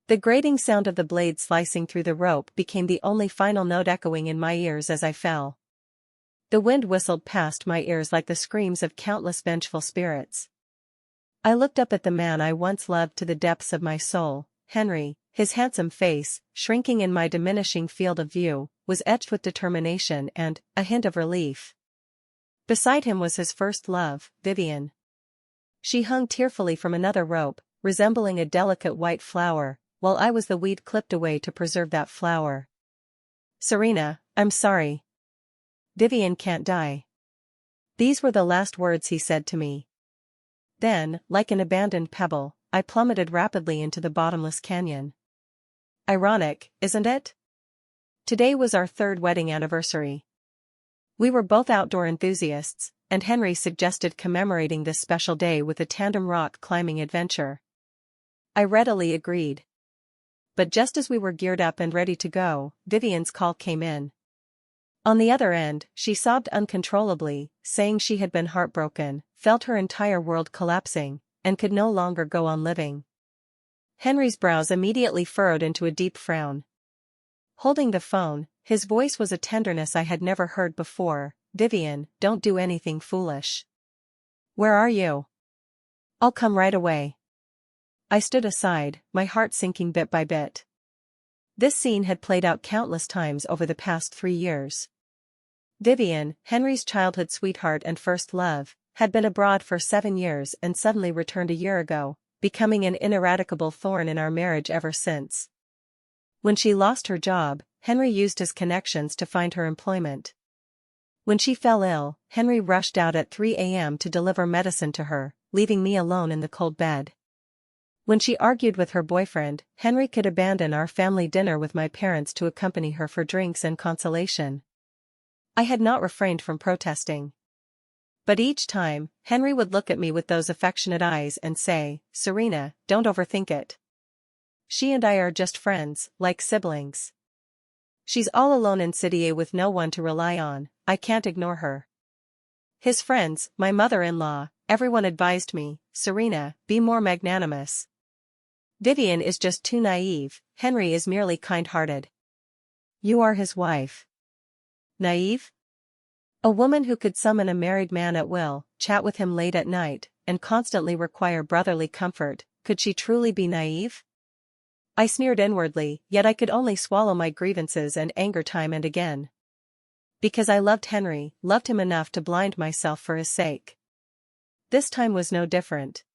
The grating sound of the blade slicing through the rope became the only final note echoing in my ears as I fell. The wind whistled past my ears like the screams of countless vengeful spirits. I looked up at the man I once loved to the depths of my soul, Henry. His handsome face, shrinking in my diminishing field of view, was etched with determination and a hint of relief. Beside him was his first love, Vivian. She hung tearfully from another rope, resembling a delicate white flower, while I was the weed clipped away to preserve that flower. "Serena, I'm sorry. Vivian can't die." These were the last words he said to me. Then, like an abandoned pebble, I plummeted rapidly into the bottomless canyon. Ironic, isn't it? Today was our third wedding anniversary. We were both outdoor enthusiasts, and Henry suggested commemorating this special day with a tandem rock climbing adventure. I readily agreed. But just as we were geared up and ready to go, Vivian's call came in. On the other end, she sobbed uncontrollably, saying she had been heartbroken, felt her entire world collapsing, and could no longer go on living. Henry's brows immediately furrowed into a deep frown. Holding the phone, his voice was a tenderness I had never heard before. "Vivian, don't do anything foolish. Where are you?" "I'll come right away." I stood aside, my heart sinking bit by bit. This scene had played out countless times over the past 3 years. Vivian, Henry's childhood sweetheart and first love, had been abroad for 7 years and suddenly returned a year ago, becoming an ineradicable thorn in our marriage ever since. When she lost her job, Henry used his connections to find her employment. When she fell ill, Henry rushed out at 3 a.m. to deliver medicine to her, leaving me alone in the cold bed. When she argued with her boyfriend, Henry could abandon our family dinner with my parents to accompany her for drinks and consolation. I had not refrained from protesting. But each time, Henry would look at me with those affectionate eyes and say, "Serena, don't overthink it. She and I are just friends, like siblings. She's all alone in City A with no one to rely on, I can't ignore her." His friends, my mother-in-law, everyone advised me, "Serena, be more magnanimous. Vivian is just too naive, Henry is merely kind-hearted. You are his wife." Naive? A woman who could summon a married man at will, chat with him late at night, and constantly require brotherly comfort, could she truly be naive? I sneered inwardly, yet I could only swallow my grievances and anger time and again. Because I loved Henry, loved him enough to blind myself for his sake. This time was no different.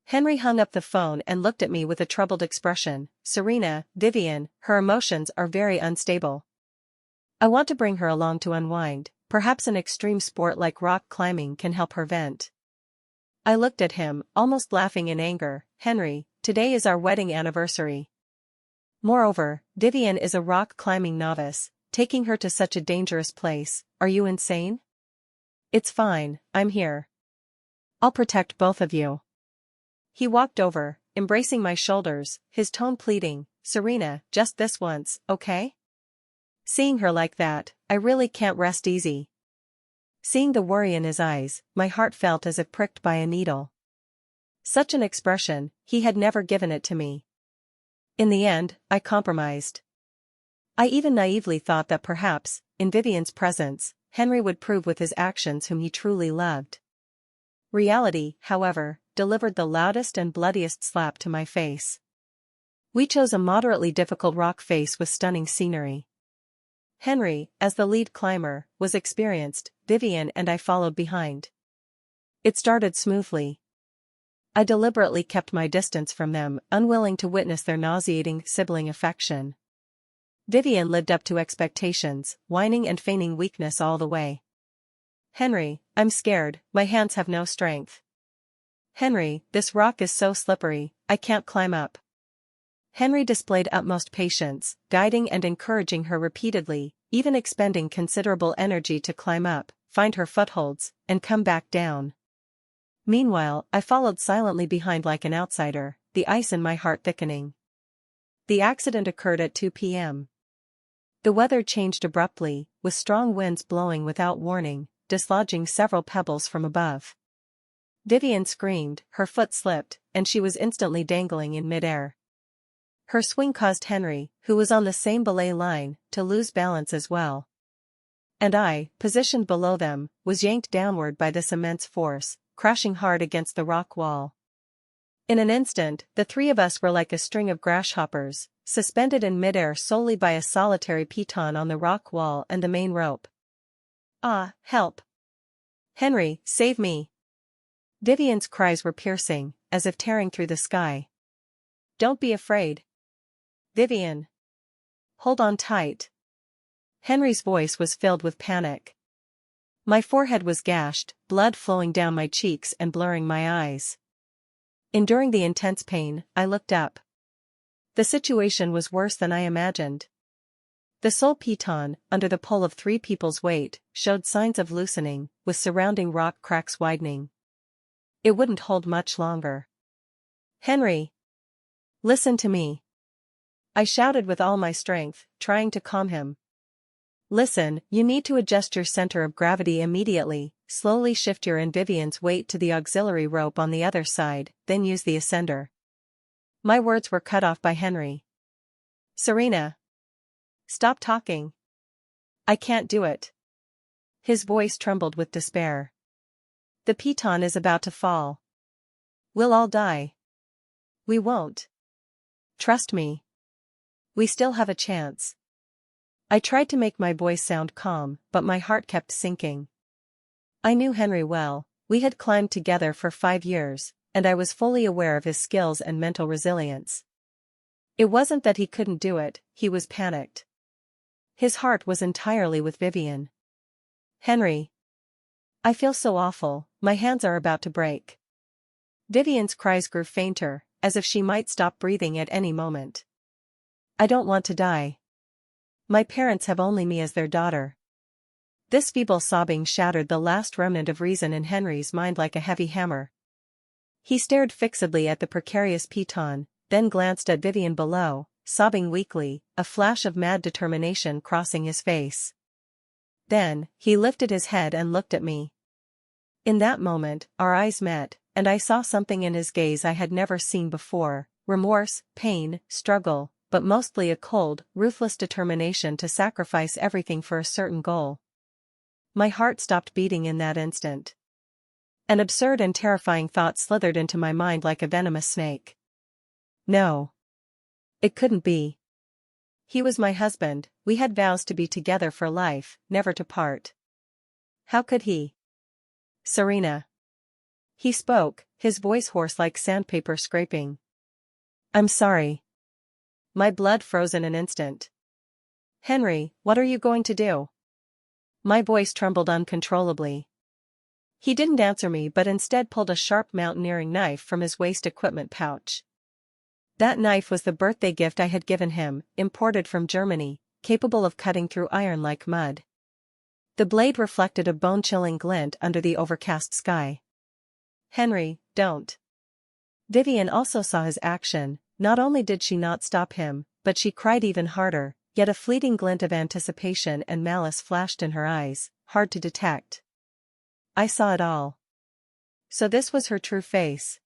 Henry hung up the phone and looked at me with a troubled expression. "Serena, Vivian, her emotions are very unstable. I want to bring her along to unwind, perhaps an extreme sport like rock climbing can help her vent." I looked at him, almost laughing in anger. "Henry, today is our wedding anniversary. Moreover, Vivian is a rock climbing novice, taking her to such a dangerous place, are you insane? It's fine, I'm here. I'll protect both of you." He walked over, embracing my shoulders, his tone pleading, "Serena, just this once, okay?" Seeing her like that, I really can't rest easy. Seeing the worry in his eyes, my heart felt as if pricked by a needle. Such an expression, he had never given it to me. In the end, I compromised. I even naively thought that perhaps, in Vivian's presence, Henry would prove with his actions whom he truly loved. Reality, however, delivered the loudest and bloodiest slap to my face. We chose a moderately difficult rock face with stunning scenery. Henry, as the lead climber, was experienced, Vivian and I followed behind. It started smoothly. I deliberately kept my distance from them, unwilling to witness their nauseating sibling affection. Vivian lived up to expectations, whining and feigning weakness all the way. "Henry, I'm scared, my hands have no strength. Henry, this rock is so slippery, I can't climb up." Henry displayed utmost patience, guiding and encouraging her repeatedly, even expending considerable energy to climb up, find her footholds, and come back down. Meanwhile, I followed silently behind like an outsider, the ice in my heart thickening. The accident occurred at 2 p.m. The weather changed abruptly, with strong winds blowing without warning, dislodging several pebbles from above. Vivian screamed, her foot slipped, and she was instantly dangling in midair. Her swing caused Henry, who was on the same belay line, to lose balance as well. And I, positioned below them, was yanked downward by this immense force, crashing hard against the rock wall. In an instant, the three of us were like a string of grasshoppers, suspended in midair solely by a solitary piton on the rock wall and the main rope. Ah, help! Henry, save me! Vivian's cries were piercing, as if tearing through the sky. Don't be afraid. Vivian. Hold on tight. Henry's voice was filled with panic. My forehead was gashed, blood flowing down my cheeks and blurring my eyes. Enduring the intense pain, I looked up. The situation was worse than I imagined. The sole piton, under the pull of three people's weight, showed signs of loosening, with surrounding rock cracks widening. It wouldn't hold much longer. Henry! Listen to me. I shouted with all my strength, trying to calm him. Listen, you need to adjust your center of gravity immediately, slowly shift your and Vivian's weight to the auxiliary rope on the other side, then use the ascender. My words were cut off by Henry. Serena! Stop talking. I can't do it. His voice trembled with despair. The piton is about to fall. We'll all die. We won't. Trust me. We still have a chance. I tried to make my voice sound calm, but my heart kept sinking. I knew Henry well, we had climbed together for 5 years, and I was fully aware of his skills and mental resilience. It wasn't that he couldn't do it, he was panicked. His heart was entirely with Vivian. Henry. I feel so awful, my hands are about to break. Vivian's cries grew fainter, as if she might stop breathing at any moment. I don't want to die. My parents have only me as their daughter. This feeble sobbing shattered the last remnant of reason in Henry's mind like a heavy hammer. He stared fixedly at the precarious piton, then glanced at Vivian below, sobbing weakly, a flash of mad determination crossing his face. Then, he lifted his head and looked at me. In that moment, our eyes met, and I saw something in his gaze I had never seen before: remorse, pain, struggle, but mostly a cold, ruthless determination to sacrifice everything for a certain goal. My heart stopped beating in that instant. An absurd and terrifying thought slithered into my mind like a venomous snake. No. It couldn't be. He was my husband, we had vows to be together for life, never to part. How could he? Serena. He spoke, his voice hoarse like sandpaper scraping. I'm sorry. My blood froze in an instant. Henry, what are you going to do? My voice trembled uncontrollably. He didn't answer me but instead pulled a sharp mountaineering knife from his waist equipment pouch. That knife was the birthday gift I had given him, imported from Germany, capable of cutting through iron like mud. The blade reflected a bone-chilling glint under the overcast sky. Henry, don't. Vivian also saw his action. Not only did she not stop him, but she cried even harder, yet a fleeting glint of anticipation and malice flashed in her eyes, hard to detect. I saw it all. So this was her true face.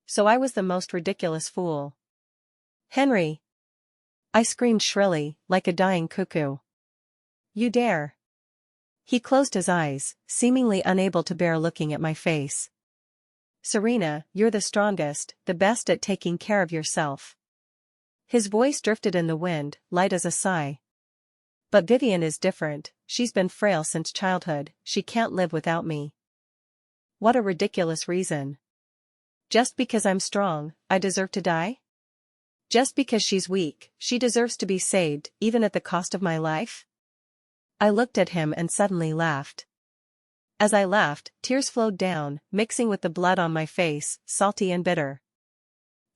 So I was the most ridiculous fool. Henry! I screamed shrilly, like a dying cuckoo. You dare! He closed his eyes, seemingly unable to bear looking at my face. Serena, you're the strongest, the best at taking care of yourself. His voice drifted in the wind, light as a sigh. But Vivian is different, she's been frail since childhood, she can't live without me. What a ridiculous reason. Just because I'm strong, I deserve to die? Just because she's weak, she deserves to be saved, even at the cost of my life? I looked at him and suddenly laughed. As I laughed, tears flowed down, mixing with the blood on my face, salty and bitter.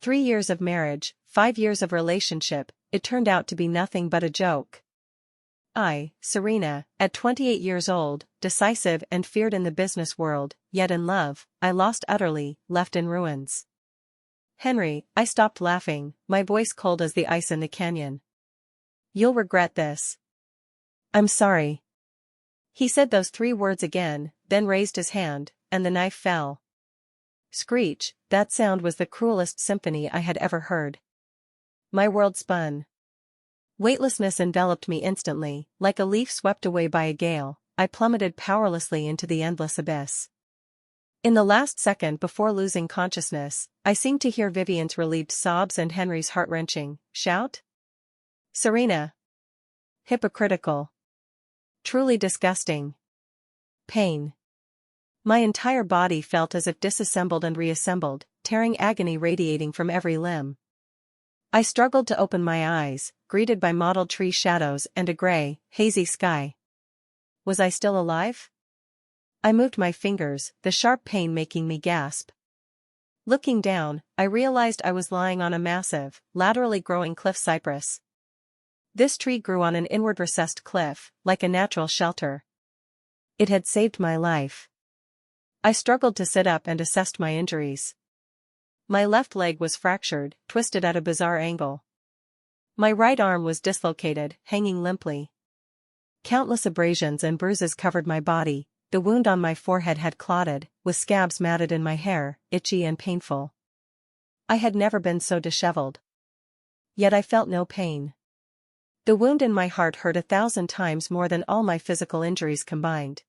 3 years of marriage, 5 years of relationship, it turned out to be nothing but a joke. I, Serena, at 28 years old, decisive and feared in the business world, yet in love, I lost utterly, left in ruins. Henry, I stopped laughing, my voice cold as the ice in the canyon. You'll regret this. I'm sorry. He said those 3 words again, then raised his hand, and the knife fell. Screech, that sound was the cruelest symphony I had ever heard. My world spun. Weightlessness enveloped me instantly, like a leaf swept away by a gale. I plummeted powerlessly into the endless abyss. In the last second before losing consciousness, I seemed to hear Vivian's relieved sobs and Henry's heart-wrenching shout. Serena. Hypocritical. Truly disgusting. Pain. My entire body felt as if disassembled and reassembled, tearing agony radiating from every limb. I struggled to open my eyes, greeted by mottled tree shadows and a gray, hazy sky. Was I still alive? I moved my fingers, the sharp pain making me gasp. Looking down, I realized I was lying on a massive, laterally growing cliff cypress. This tree grew on an inward recessed cliff, like a natural shelter. It had saved my life. I struggled to sit up and assessed my injuries. My left leg was fractured, twisted at a bizarre angle. My right arm was dislocated, hanging limply. Countless abrasions and bruises covered my body. The wound on my forehead had clotted, with scabs matted in my hair, itchy and painful. I had never been so disheveled. Yet I felt no pain. The wound in my heart hurt 1,000 times more than all my physical injuries combined.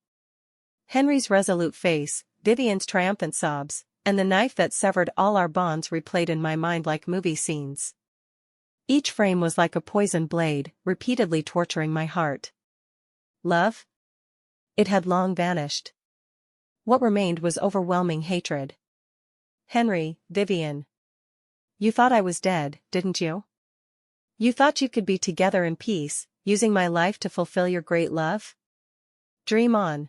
Henry's resolute face, Vivian's triumphant sobs, and the knife that severed all our bonds replayed in my mind like movie scenes. Each frame was like a poisoned blade, repeatedly torturing my heart. Love? It had long vanished. What remained was overwhelming hatred. Henry, Vivian. You thought I was dead, didn't you? You thought you could be together in peace, using my life to fulfill your great love? Dream on.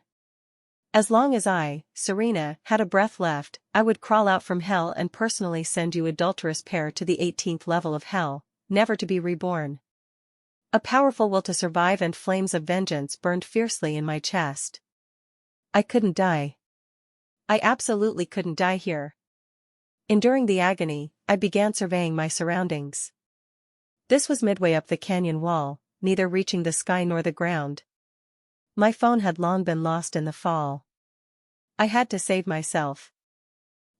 As long as I, Serena, had a breath left, I would crawl out from hell and personally send you adulterous pair to the 18th level of hell, never to be reborn. A powerful will to survive and flames of vengeance burned fiercely in my chest. I couldn't die. I absolutely couldn't die here. Enduring the agony, I began surveying my surroundings. This was midway up the canyon wall, neither reaching the sky nor the ground. My phone had long been lost in the fall. I had to save myself.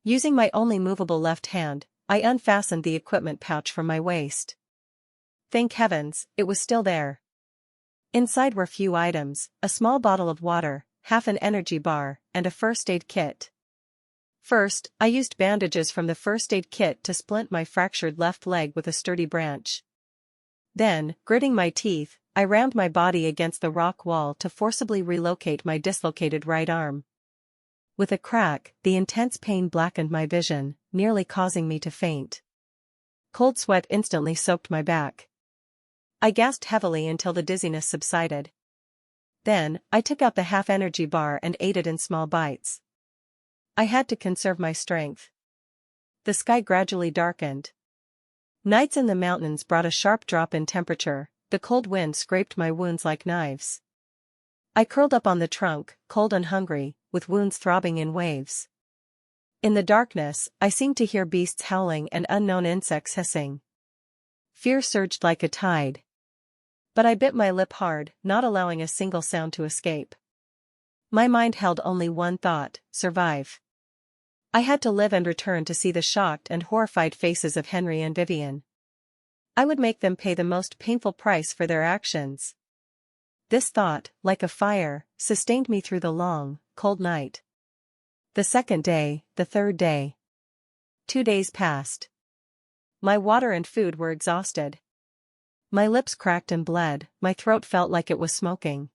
Using my only movable left hand, I unfastened the equipment pouch from my waist. Thank heavens, it was still there. Inside were few items: a small bottle of water, half an energy bar, and a first aid kit. First, I used bandages from the first aid kit to splint my fractured left leg with a sturdy branch. Then, gritting my teeth, I rammed my body against the rock wall to forcibly relocate my dislocated right arm. With a crack, the intense pain blackened my vision, nearly causing me to faint. Cold sweat instantly soaked my back. I gasped heavily until the dizziness subsided. Then, I took out the half-energy bar and ate it in small bites. I had to conserve my strength. The sky gradually darkened. Nights in the mountains brought a sharp drop in temperature. The cold wind scraped my wounds like knives. I curled up on the trunk, cold and hungry, with wounds throbbing in waves. In the darkness, I seemed to hear beasts howling and unknown insects hissing. Fear surged like a tide. But I bit my lip hard, not allowing a single sound to escape. My mind held only one thought: survive. I had to live and return to see the shocked and horrified faces of Henry and Vivian. I would make them pay the most painful price for their actions. This thought, like a fire, sustained me through the long, cold night. The second day, the third day. 2 days passed. My water and food were exhausted. My lips cracked and bled, my throat felt like it was smoking.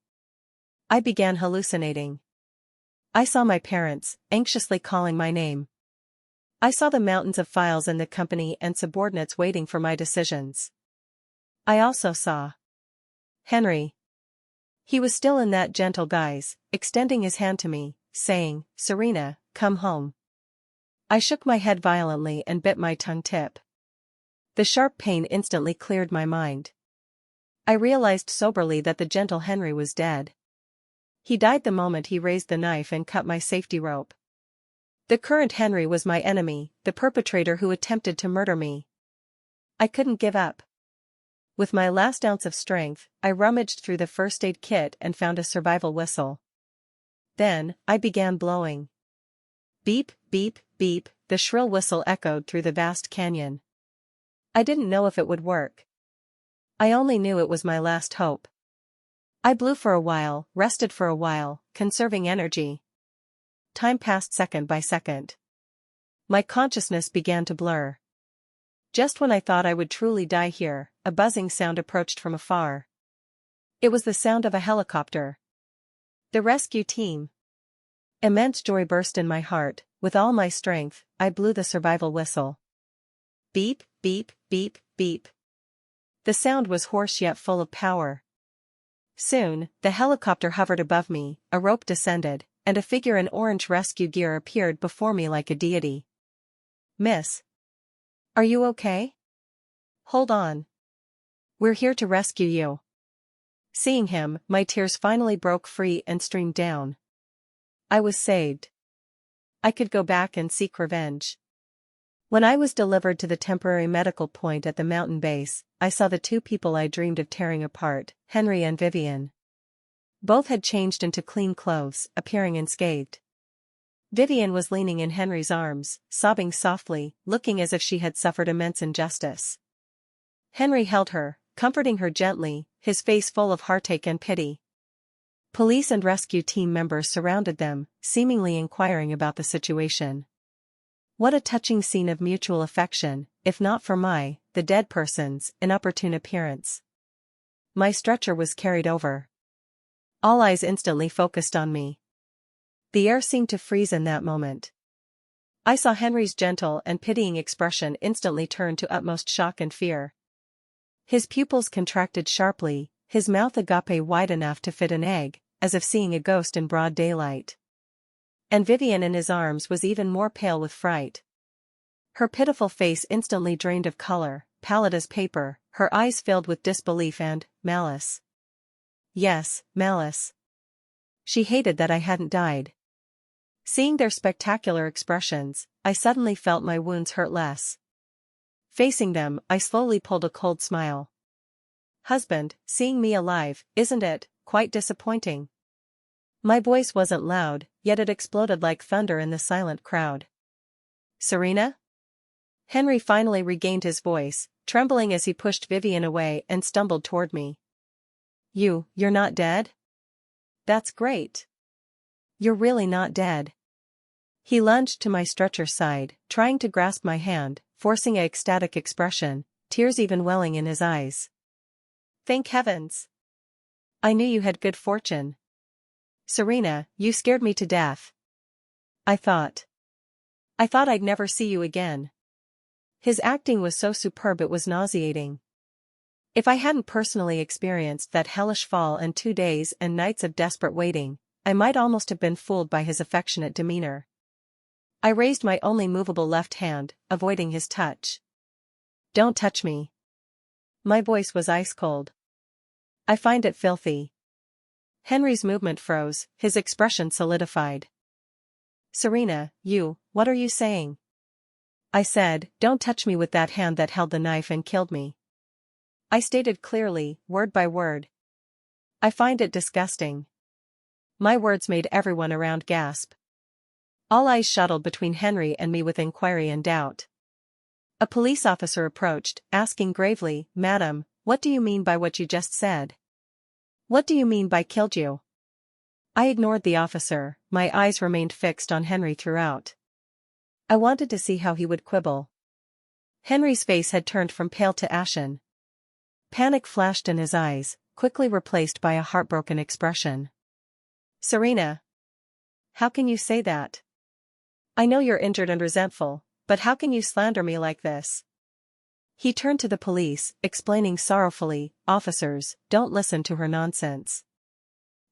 I began hallucinating. I saw my parents, anxiously calling my name. I saw the mountains of files in the company and subordinates waiting for my decisions. I also saw Henry. He was still in that gentle guise, extending his hand to me, saying, "Serena, come home." I shook my head violently and bit my tongue tip. The sharp pain instantly cleared my mind. I realized soberly that the gentle Henry was dead. He died the moment he raised the knife and cut my safety rope. The current Henry was my enemy, the perpetrator who attempted to murder me. I couldn't give up. With my last ounce of strength, I rummaged through the first aid kit and found a survival whistle. Then, I began blowing. Beep, beep, beep, the shrill whistle echoed through the vast canyon. I didn't know if it would work. I only knew it was my last hope. I blew for a while, rested for a while, conserving energy. Time passed second by second. My consciousness began to blur. Just when I thought I would truly die here, a buzzing sound approached from afar. It was the sound of a helicopter. The rescue team. Immense joy burst in my heart. With all my strength, I blew the survival whistle. Beep, beep, beep, beep. The sound was hoarse yet full of power. Soon, the helicopter hovered above me, a rope descended, and a figure in orange rescue gear appeared before me like a deity. Miss. Are you okay? Hold on. We're here to rescue you. Seeing him, my tears finally broke free and streamed down. I was saved. I could go back and seek revenge. When I was delivered to the temporary medical point at the mountain base, I saw the two people I dreamed of tearing apart, Henry and Vivian. Both had changed into clean clothes, appearing unscathed. Vivian was leaning in Henry's arms, sobbing softly, looking as if she had suffered immense injustice. Henry held her, comforting her gently, his face full of heartache and pity. Police and rescue team members surrounded them, seemingly inquiring about the situation. What a touching scene of mutual affection, if not for the dead person's, inopportune appearance. My stretcher was carried over. All eyes instantly focused on me. The air seemed to freeze in that moment. I saw Henry's gentle and pitying expression instantly turn to utmost shock and fear. His pupils contracted sharply, his mouth agape wide enough to fit an egg, as if seeing a ghost in broad daylight. And Vivian in his arms was even more pale with fright. Her pitiful face instantly drained of color, pallid as paper, her eyes filled with disbelief and malice. Yes, malice. She hated that I hadn't died. Seeing their spectacular expressions, I suddenly felt my wounds hurt less. Facing them, I slowly pulled a cold smile. Husband, seeing me alive, isn't it quite disappointing? My voice wasn't loud, yet it exploded like thunder in the silent crowd. Serena? Henry finally regained his voice, trembling as he pushed Vivian away and stumbled toward me. You're not dead? That's great. You're really not dead. He lunged to my stretcher side, trying to grasp my hand, forcing an ecstatic expression, tears even welling in his eyes. Thank heavens. I knew you had good fortune. Serena, you scared me to death. I thought I'd never see you again. His acting was so superb it was nauseating. If I hadn't personally experienced that hellish fall and 2 days and nights of desperate waiting, I might almost have been fooled by his affectionate demeanor. I raised my only movable left hand, avoiding his touch. Don't touch me. My voice was ice cold. I find it filthy. Henry's movement froze, his expression solidified. Serena, what are you saying? I said, don't touch me with that hand that held the knife and killed me. I stated clearly, word by word. I find it disgusting. My words made everyone around gasp. All eyes shuttled between Henry and me with inquiry and doubt. A police officer approached, asking gravely, Madam, what do you mean by what you just said? What do you mean by killed you? I ignored the officer, my eyes remained fixed on Henry throughout. I wanted to see how he would quibble. Henry's face had turned from pale to ashen. Panic flashed in his eyes, quickly replaced by a heartbroken expression. Serena. How can you say that? I know you're injured and resentful, but how can you slander me like this? He turned to the police, explaining sorrowfully, Officers, don't listen to her nonsense.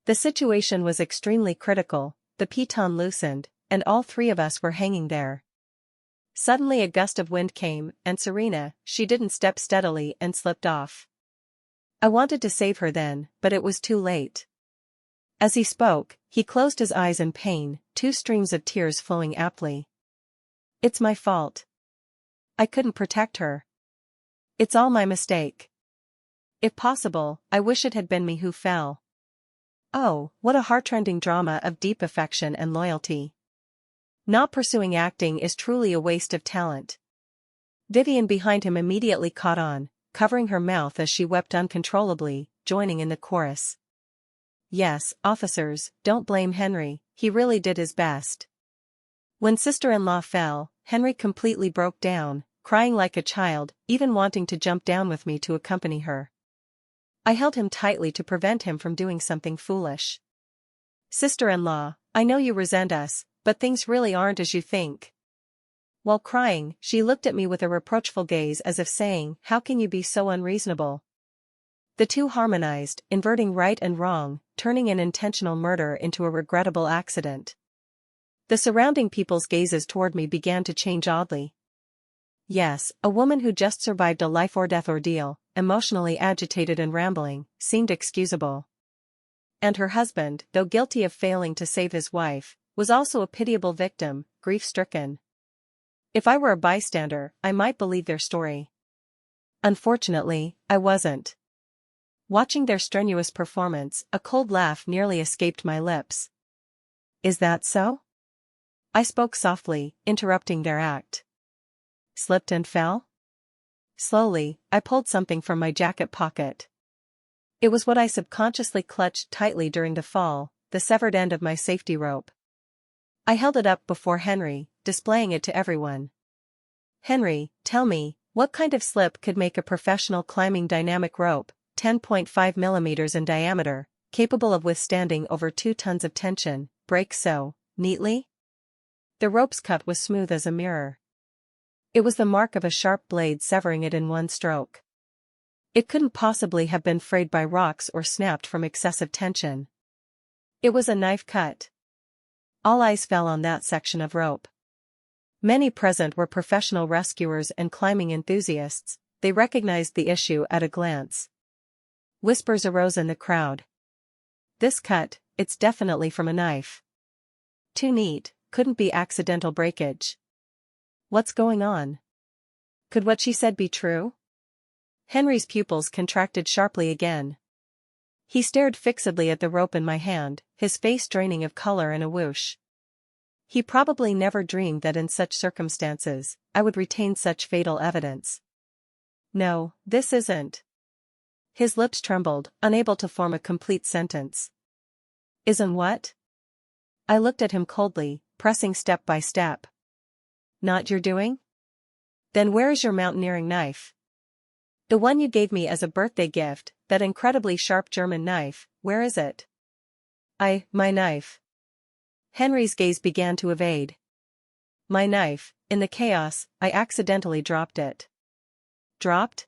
The situation was extremely critical, the piton loosened, and all 3 of us were hanging there. Suddenly a gust of wind came, and Serena, she didn't step steadily and slipped off. I wanted to save her then, but it was too late. As he spoke, he closed his eyes in pain, 2 streams of tears flowing aptly. It's my fault. I couldn't protect her. It's all my mistake. If possible, I wish it had been me who fell. Oh, what a heartrending drama of deep affection and loyalty. Not pursuing acting is truly a waste of talent. Vivian behind him immediately caught on, covering her mouth as she wept uncontrollably, joining in the chorus. Yes, officers, don't blame Henry, he really did his best. When sister-in-law fell, Henry completely broke down, crying like a child, even wanting to jump down with me to accompany her. I held him tightly to prevent him from doing something foolish. Sister-in-law, I know you resent us, but things really aren't as you think. While crying, she looked at me with a reproachful gaze as if saying, how can you be so unreasonable? The two harmonized, inverting right and wrong, turning an intentional murder into a regrettable accident. The surrounding people's gazes toward me began to change oddly. Yes, a woman who just survived a life-or-death ordeal, emotionally agitated and rambling, seemed excusable. And her husband, though guilty of failing to save his wife, was also a pitiable victim, grief-stricken. If I were a bystander, I might believe their story. Unfortunately, I wasn't. Watching their strenuous performance, a cold laugh nearly escaped my lips. Is that so? I spoke softly, interrupting their act. Slipped and fell? Slowly, I pulled something from my jacket pocket. It was what I subconsciously clutched tightly during the fall, the severed end of my safety rope. I held it up before Henry, displaying it to everyone. Henry, tell me, what kind of slip could make a professional climbing dynamic rope, 10.5 millimeters in diameter, capable of withstanding over 2 tons of tension, break so neatly? The rope's cut was smooth as a mirror. It was the mark of a sharp blade severing it in one stroke. It couldn't possibly have been frayed by rocks or snapped from excessive tension. It was a knife cut. All eyes fell on that section of rope. Many present were professional rescuers and climbing enthusiasts, they recognized the issue at a glance. Whispers arose in the crowd. This cut, it's definitely from a knife. Too neat, couldn't be accidental breakage. What's going on? Could what she said be true? Henry's pupils contracted sharply again. He stared fixedly at the rope in my hand, his face draining of color in a whoosh. He probably never dreamed that in such circumstances, I would retain such fatal evidence. No, this isn't. His lips trembled, unable to form a complete sentence. Isn't what? I looked at him coldly, pressing step by step. Not your doing? Then where is your mountaineering knife? The one you gave me as a birthday gift, that incredibly sharp German knife, where is it? My knife. Henry's gaze began to evade. My knife, in the chaos, I accidentally dropped it. Dropped?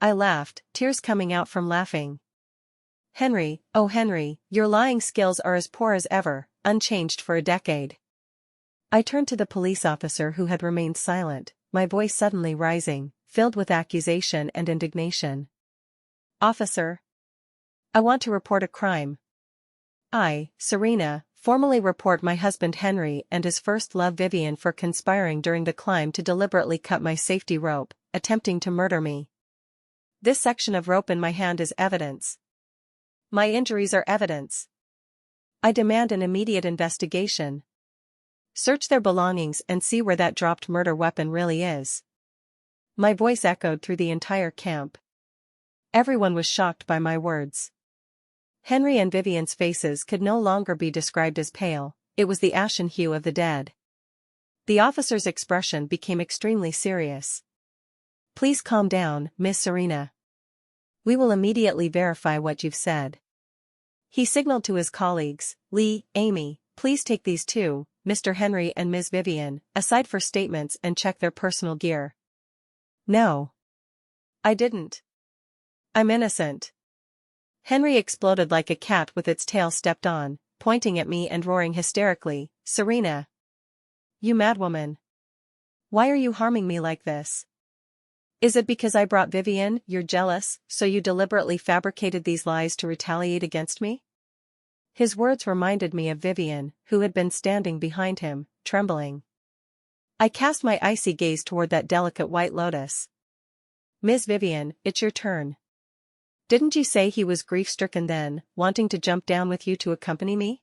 I laughed, tears coming out from laughing. Henry, oh Henry, your lying skills are as poor as ever, unchanged for a decade. I turned to the police officer who had remained silent, my voice suddenly rising, filled with accusation and indignation. Officer. I want to report a crime. I, Serena, formally report my husband Henry and his first love Vivian for conspiring during the climb to deliberately cut my safety rope, attempting to murder me. This section of rope in my hand is evidence. My injuries are evidence. I demand an immediate investigation. Search their belongings and see where that dropped murder weapon really is. My voice echoed through the entire camp. Everyone was shocked by my words. Henry and Vivian's faces could no longer be described as pale, it was the ashen hue of the dead. The officer's expression became extremely serious. Please calm down, Miss Serena. We will immediately verify what you've said. He signaled to his colleagues, Lee, Amy, please take these two, Mr. Henry and Ms. Vivian, aside for statements and check their personal gear. No. I didn't. I'm innocent. Henry exploded like a cat with its tail stepped on, pointing at me and roaring hysterically, Serena. You madwoman. Why are you harming me like this? Is it because I brought Vivian, you're jealous, so you deliberately fabricated these lies to retaliate against me? His words reminded me of Vivian, who had been standing behind him, trembling. I cast my icy gaze toward that delicate white lotus. Ms. Vivian, it's your turn. Didn't you say he was grief-stricken then, wanting to jump down with you to accompany me?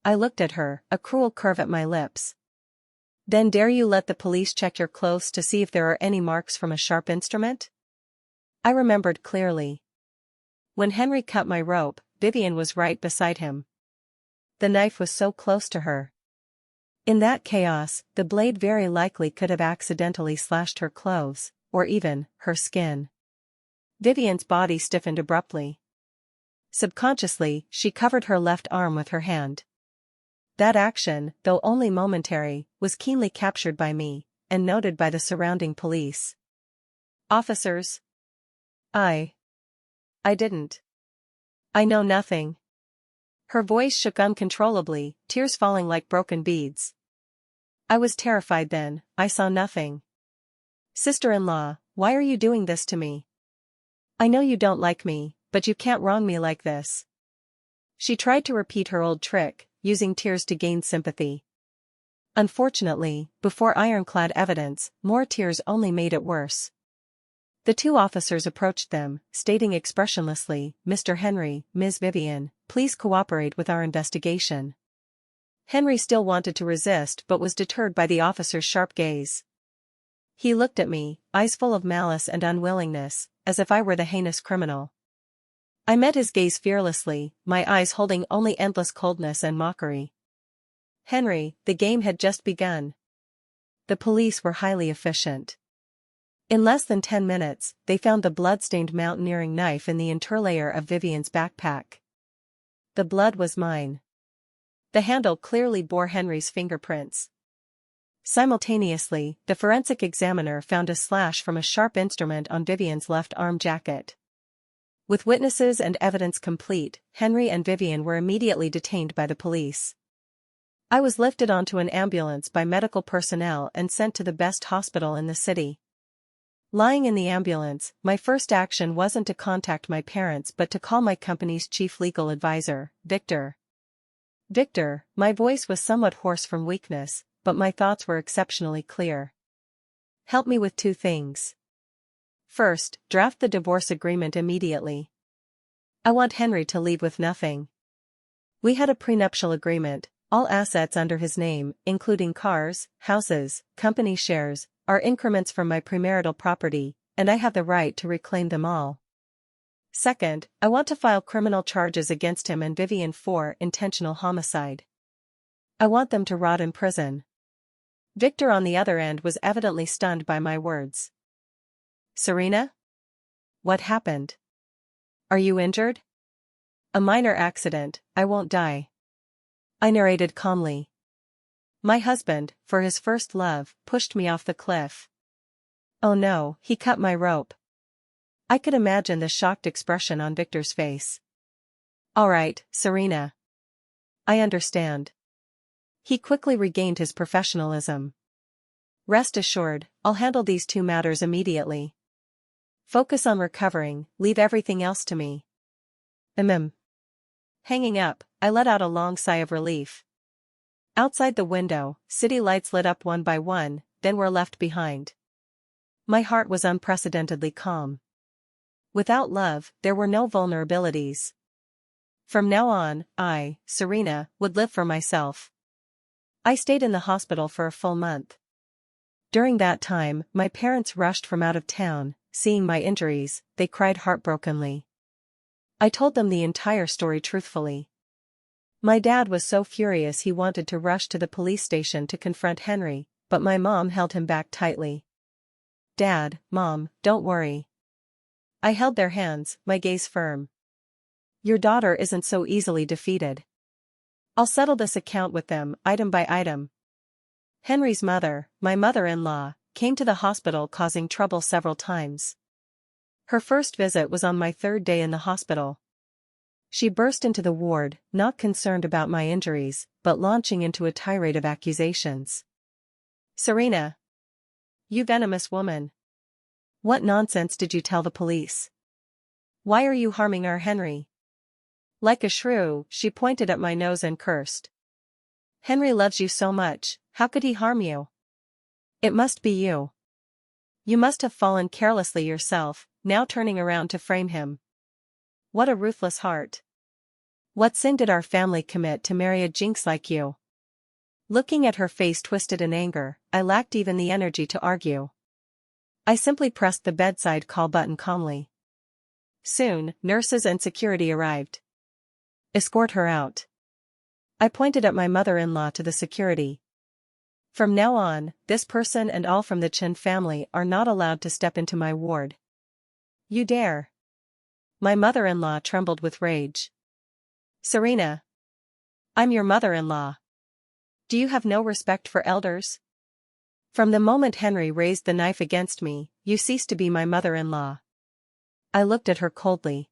I looked at her, a cruel curve at my lips. Then dare you let the police check your clothes to see if there are any marks from a sharp instrument? I remembered clearly. When Henry cut my rope, Vivian was right beside him. The knife was so close to her. In that chaos, the blade very likely could have accidentally slashed her clothes, or even her skin. Vivian's body stiffened abruptly. Subconsciously, she covered her left arm with her hand. That action, though only momentary, was keenly captured by me, and noted by the surrounding police. Officers. I didn't. I know nothing. Her voice shook uncontrollably, tears falling like broken beads. I was terrified then, I saw nothing. Sister-in-law, why are you doing this to me? I know you don't like me, but you can't wrong me like this. She tried to repeat her old trick, using tears to gain sympathy. Unfortunately, before ironclad evidence, more tears only made it worse. The two officers approached them, stating expressionlessly, "Mr. Henry, Ms. Vivian, please cooperate with our investigation." Henry still wanted to resist but was deterred by the officer's sharp gaze. He looked at me, eyes full of malice and unwillingness, as if I were the heinous criminal. I met his gaze fearlessly, my eyes holding only endless coldness and mockery. Henry, the game had just begun. The police were highly efficient. In less than 10 minutes, they found the blood-stained mountaineering knife in the interlayer of Vivian's backpack. The blood was mine. The handle clearly bore Henry's fingerprints. Simultaneously, the forensic examiner found a slash from a sharp instrument on Vivian's left arm jacket. With witnesses and evidence complete, Henry and Vivian were immediately detained by the police. I was lifted onto an ambulance by medical personnel and sent to the best hospital in the city. Lying in the ambulance, my first action wasn't to contact my parents but to call my company's chief legal advisor, Victor. Victor, my voice was somewhat hoarse from weakness, but my thoughts were exceptionally clear. Help me with 2 things. First, draft the divorce agreement immediately. I want Henry to leave with nothing. We had a prenuptial agreement, all assets under his name, including cars, houses, company shares, are increments from my premarital property, and I have the right to reclaim them all. Second, I want to file criminal charges against him and Vivian for intentional homicide. I want them to rot in prison. Victor on the other end was evidently stunned by my words. Serena? What happened? Are you injured? A minor accident, I won't die. I narrated calmly. My husband, for his first love, pushed me off the cliff. Oh no, he cut my rope. I could imagine the shocked expression on Victor's face. All right, Serena. I understand. He quickly regained his professionalism. Rest assured, I'll handle these 2 matters immediately. Focus on recovering, leave everything else to me. Hanging up, I let out a long sigh of relief. Outside the window, city lights lit up one by one, then were left behind. My heart was unprecedentedly calm. Without love, there were no vulnerabilities. From now on, I, Serena, would live for myself. I stayed in the hospital for a full month. During that time, my parents rushed from out of town. Seeing my injuries, they cried heartbrokenly. I told them the entire story truthfully. My dad was so furious he wanted to rush to the police station to confront Henry, but my mom held him back tightly. Dad, Mom, don't worry. I held their hands, my gaze firm. Your daughter isn't so easily defeated. I'll settle this account with them, item by item. Henry's mother, my mother-in-law, came to the hospital causing trouble several times. Her first visit was on my 3rd day in the hospital. She burst into the ward, not concerned about my injuries, but launching into a tirade of accusations. Serena. You venomous woman. What nonsense did you tell the police? Why are you harming our Henry? Like a shrew, she pointed at my nose and cursed. Henry loves you so much, how could he harm you? It must be you. You must have fallen carelessly yourself, now turning around to frame him. What a ruthless heart. What sin did our family commit to marry a jinx like you? Looking at her face twisted in anger, I lacked even the energy to argue. I simply pressed the bedside call button calmly. Soon, nurses and security arrived. Escort her out. I pointed at my mother-in-law to the security. From now on, this person and all from the Chen family are not allowed to step into my ward. You dare? My mother-in-law trembled with rage. Serena. I'm your mother-in-law. Do you have no respect for elders? From the moment Henry raised the knife against me, you ceased to be my mother-in-law. I looked at her coldly.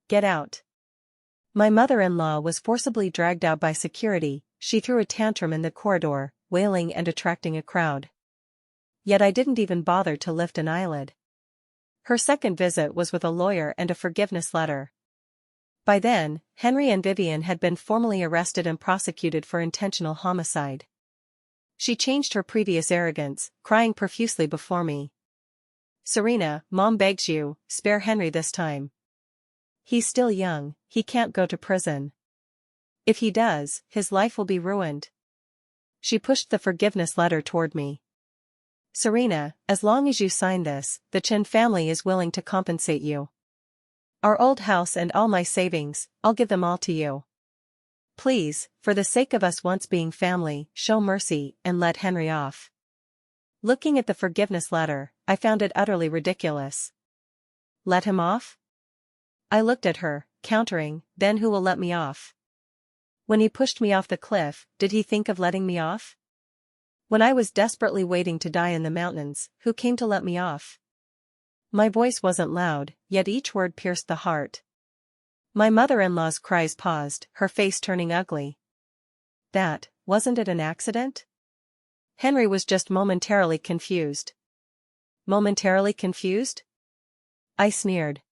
Get out. My mother-in-law was forcibly dragged out by security. She threw a tantrum in the corridor, wailing and attracting a crowd. Yet I didn't even bother to lift an eyelid. Her second visit was with a lawyer and a forgiveness letter. By then, Henry and Vivian had been formally arrested and prosecuted for intentional homicide. She changed her previous arrogance, crying profusely before me. Serena, Mom begs you, spare Henry this time. He's still young, he can't go to prison. If he does, his life will be ruined. She pushed the forgiveness letter toward me. Serena, as long as you sign this, the Chen family is willing to compensate you. Our old house and all my savings, I'll give them all to you. Please, for the sake of us once being family, show mercy and let Henry off. Looking at the forgiveness letter, I found it utterly ridiculous. Let him off? I looked at her, countering, then who will let me off? When he pushed me off the cliff, did he think of letting me off? When I was desperately waiting to die in the mountains, who came to let me off? My voice wasn't loud, yet each word pierced the heart. My mother-in-law's cries paused, her face turning ugly. Wasn't it an accident? Henry was just momentarily confused. Momentarily confused? I sneered.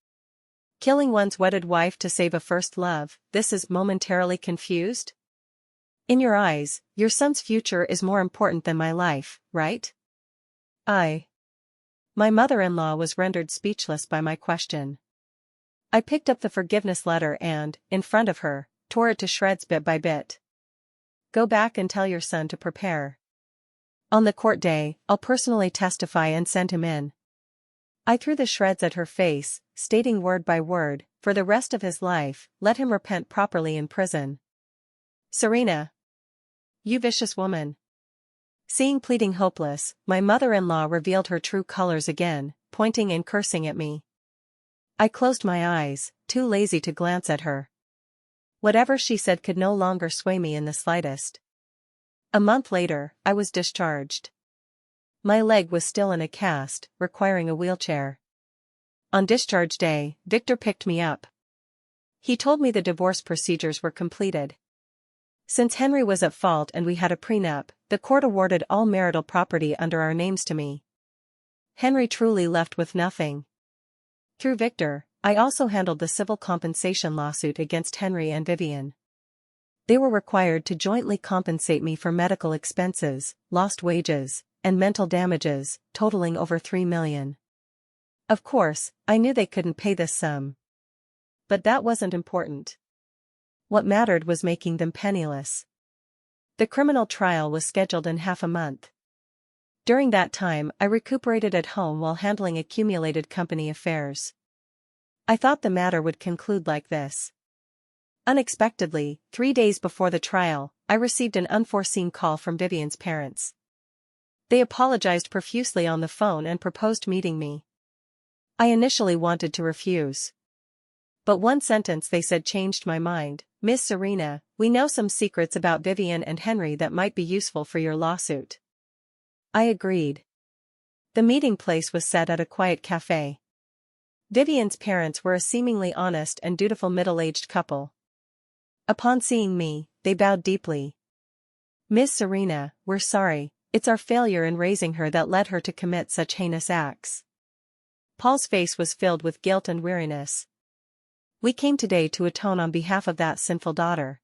Killing one's wedded wife to save a first love, this is momentarily confused? In your eyes, your son's future is more important than my life, right? My mother-in-law was rendered speechless by my question. I picked up the forgiveness letter and, in front of her, tore it to shreds bit by bit. Go back and tell your son to prepare. On the court day, I'll personally testify and send him in. I threw the shreds at her face, stating word by word, for the rest of his life, let him repent properly in prison. Serena. You vicious woman. Seeing pleading hopeless, my mother-in-law revealed her true colors again, pointing and cursing at me. I closed my eyes, too lazy to glance at her. Whatever she said could no longer sway me in the slightest. A month later, I was discharged. My leg was still in a cast, requiring a wheelchair. On discharge day, Victor picked me up. He told me the divorce procedures were completed. Since Henry was at fault and we had a prenup, the court awarded all marital property under our names to me. Henry truly left with nothing. Through Victor, I also handled the civil compensation lawsuit against Henry and Vivian. They were required to jointly compensate me for medical expenses, lost wages, and mental damages, totaling over $3 million. Of course, I knew they couldn't pay this sum. But that wasn't important. What mattered was making them penniless. The criminal trial was scheduled in half a month. During that time, I recuperated at home while handling accumulated company affairs. I thought the matter would conclude like this. Unexpectedly, 3 days before the trial, I received an unforeseen call from Vivian's parents. They apologized profusely on the phone and proposed meeting me. I initially wanted to refuse. But one sentence they said changed my mind. Miss Serena, we know some secrets about Vivian and Henry that might be useful for your lawsuit. I agreed. The meeting place was set at a quiet cafe. Vivian's parents were a seemingly honest and dutiful middle-aged couple. Upon seeing me, they bowed deeply. Miss Serena, we're sorry, it's our failure in raising her that led her to commit such heinous acts. Paul's face was filled with guilt and weariness. We came today to atone on behalf of that sinful daughter.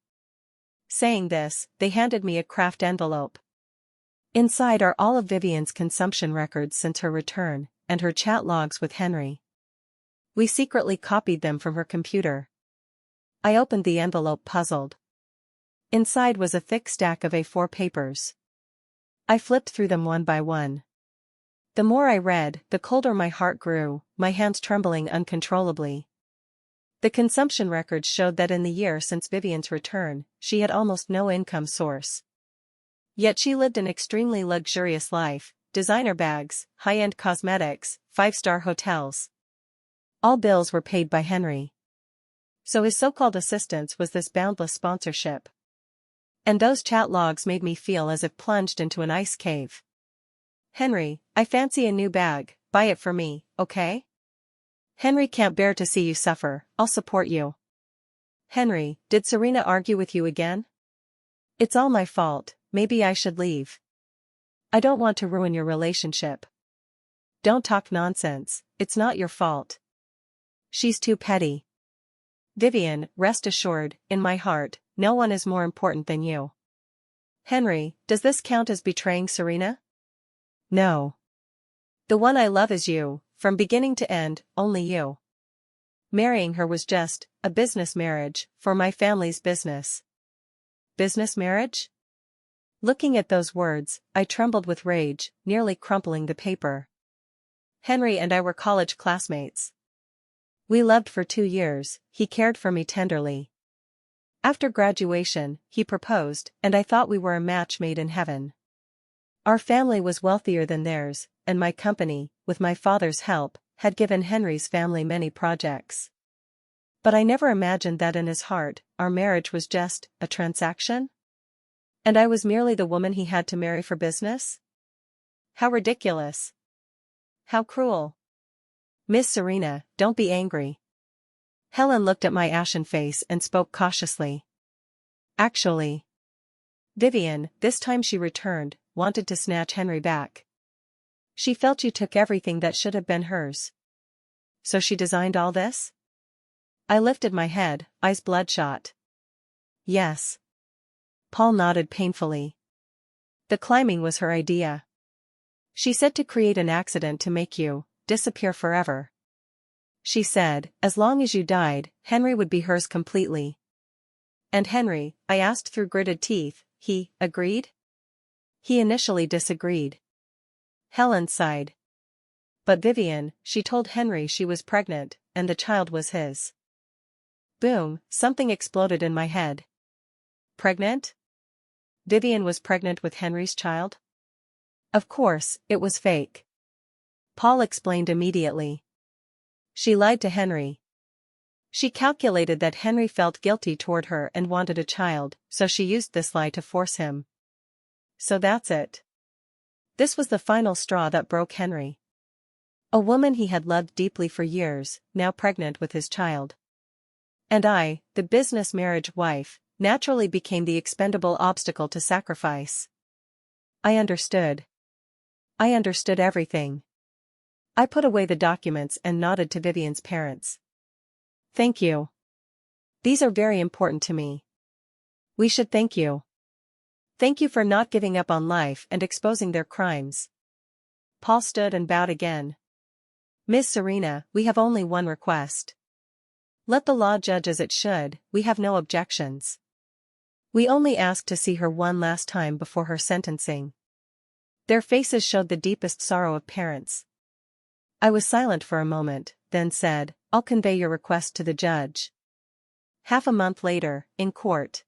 Saying this, they handed me a craft envelope. Inside are all of Vivian's consumption records since her return, and her chat logs with Henry. We secretly copied them from her computer. I opened the envelope puzzled. Inside was a thick stack of A4 papers. I flipped through them one by one. The more I read, the colder my heart grew, my hands trembling uncontrollably. The consumption records showed that in the year since Vivian's return, she had almost no income source. Yet she lived an extremely luxurious life: designer bags, high-end cosmetics, 5-star hotels. All bills were paid by Henry. So his so-called assistance was this boundless sponsorship. And those chat logs made me feel as if plunged into an ice cave. Henry, I fancy a new bag, buy it for me, okay? Henry can't bear to see you suffer, I'll support you. Henry, did Serena argue with you again? It's all my fault, maybe I should leave. I don't want to ruin your relationship. Don't talk nonsense, it's not your fault. She's too petty. Vivian, rest assured, in my heart, no one is more important than you. Henry, does this count as betraying Serena? No. The one I love is you, from beginning to end, only you. Marrying her was just a business marriage, for my family's business. Business marriage? Looking at those words, I trembled with rage, nearly crumpling the paper. Henry and I were college classmates. We loved for 2 years, he cared for me tenderly. After graduation, he proposed, and I thought we were a match made in heaven. Our family was wealthier than theirs, and my company, with my father's help, had given Henry's family many projects. But I never imagined that in his heart, our marriage was just a transaction? And I was merely the woman he had to marry for business? How ridiculous! How cruel! Miss Serena, don't be angry. Helen looked at my ashen face and spoke cautiously. Actually, Vivian, this time she returned, wanted to snatch Henry back. She felt you took everything that should have been hers. So she designed all this? I lifted my head, eyes bloodshot. Yes. Paul nodded painfully. The climbing was her idea. She said to create an accident to make you disappear forever. She said, as long as you died, Henry would be hers completely. And Henry, I asked through gritted teeth, he agreed? He initially disagreed. Helen sighed. But Vivian, she told Henry she was pregnant, and the child was his. Boom, something exploded in my head. Pregnant? Vivian was pregnant with Henry's child? Of course, it was fake. Paul explained immediately. She lied to Henry. She calculated that Henry felt guilty toward her and wanted a child, so she used this lie to force him. So that's it. This was the final straw that broke Henry. A woman he had loved deeply for years, now pregnant with his child. And I, the business marriage wife, naturally became the expendable obstacle to sacrifice. I understood. I understood everything. I put away the documents and nodded to Vivian's parents. Thank you. These are very important to me. We should thank you. Thank you for not giving up on life and exposing their crimes. Paul stood and bowed again. Miss Serena, we have only one request. Let the law judge as it should, we have no objections. We only ask to see her one last time before her sentencing. Their faces showed the deepest sorrow of parents. I was silent for a moment, then said, I'll convey your request to the judge. Half a month later, in court.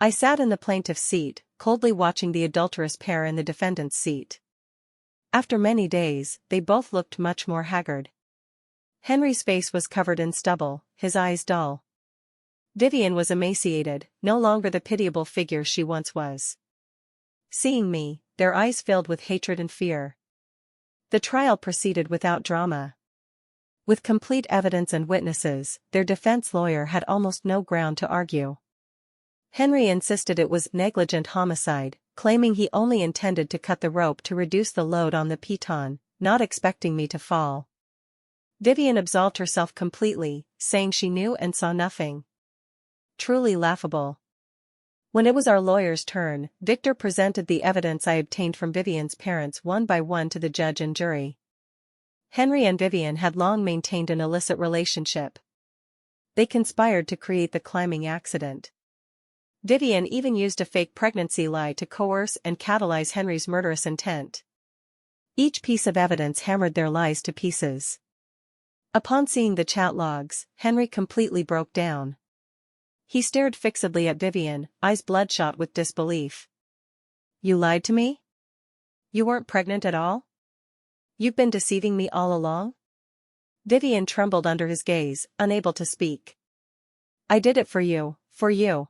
I sat in the plaintiff's seat, coldly watching the adulterous pair in the defendant's seat. After many days, they both looked much more haggard. Henry's face was covered in stubble, his eyes dull. Vivian was emaciated, no longer the pitiable figure she once was. Seeing me, their eyes filled with hatred and fear. The trial proceeded without drama. With complete evidence and witnesses, their defense lawyer had almost no ground to argue. Henry insisted it was negligent homicide, claiming he only intended to cut the rope to reduce the load on the piton, not expecting me to fall. Vivian absolved herself completely, saying she knew and saw nothing. Truly laughable. When it was our lawyer's turn, Victor presented the evidence I obtained from Vivian's parents one by one to the judge and jury. Henry and Vivian had long maintained an illicit relationship. They conspired to create the climbing accident. Vivian even used a fake pregnancy lie to coerce and catalyze Henry's murderous intent. Each piece of evidence hammered their lies to pieces. Upon seeing the chat logs, Henry completely broke down. He stared fixedly at Vivian, eyes bloodshot with disbelief. "You lied to me? You weren't pregnant at all? You've been deceiving me all along?" Vivian trembled under his gaze, unable to speak. "I did it for you, for you."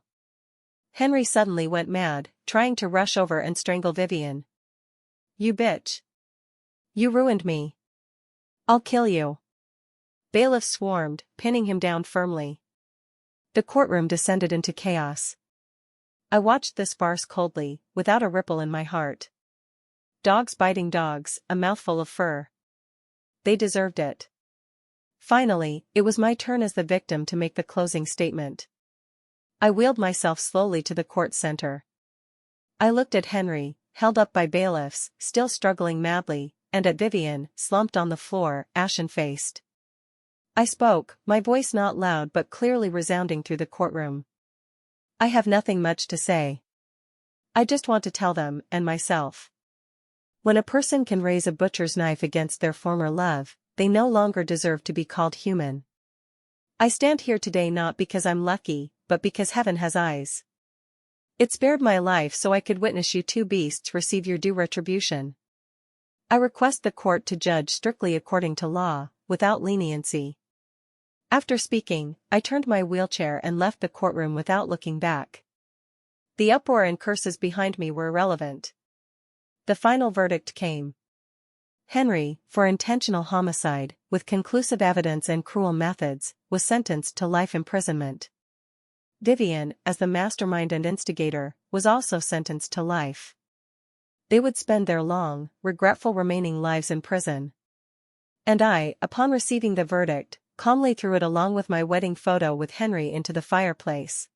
Henry suddenly went mad, trying to rush over and strangle Vivian. "You bitch. You ruined me. I'll kill you." Bailiffs swarmed, pinning him down firmly. The courtroom descended into chaos. I watched this farce coldly, without a ripple in my heart. Dogs biting dogs, a mouthful of fur. They deserved it. Finally, it was my turn as the victim to make the closing statement. I wheeled myself slowly to the court center. I looked at Henry, held up by bailiffs, still struggling madly, and at Vivian, slumped on the floor, ashen-faced. I spoke, my voice not loud but clearly resounding through the courtroom. "I have nothing much to say. I just want to tell them, and myself. When a person can raise a butcher's knife against their former love, they no longer deserve to be called human. I stand here today not because I'm lucky, but because heaven has eyes. It spared my life so I could witness you two beasts receive your due retribution. I request the court to judge strictly according to law, without leniency." After speaking, I turned my wheelchair and left the courtroom without looking back. The uproar and curses behind me were irrelevant. The final verdict came. Henry, for intentional homicide, with conclusive evidence and cruel methods, was sentenced to life imprisonment. Vivian, as the mastermind and instigator, was also sentenced to life. They would spend their long, regretful remaining lives in prison. And I, upon receiving the verdict, calmly threw it along with my wedding photo with Henry into the fireplace.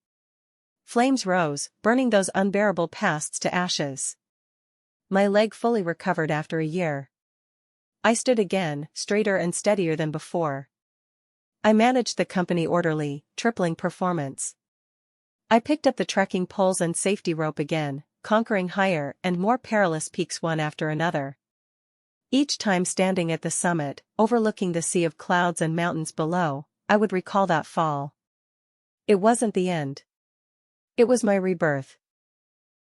Flames rose, burning those unbearable pasts to ashes. My leg fully recovered after a year. I stood again, straighter and steadier than before. I managed the company orderly, tripling performance. I picked up the trekking poles and safety rope again, conquering higher and more perilous peaks one after another. Each time standing at the summit, overlooking the sea of clouds and mountains below, I would recall that fall. It wasn't the end. It was my rebirth.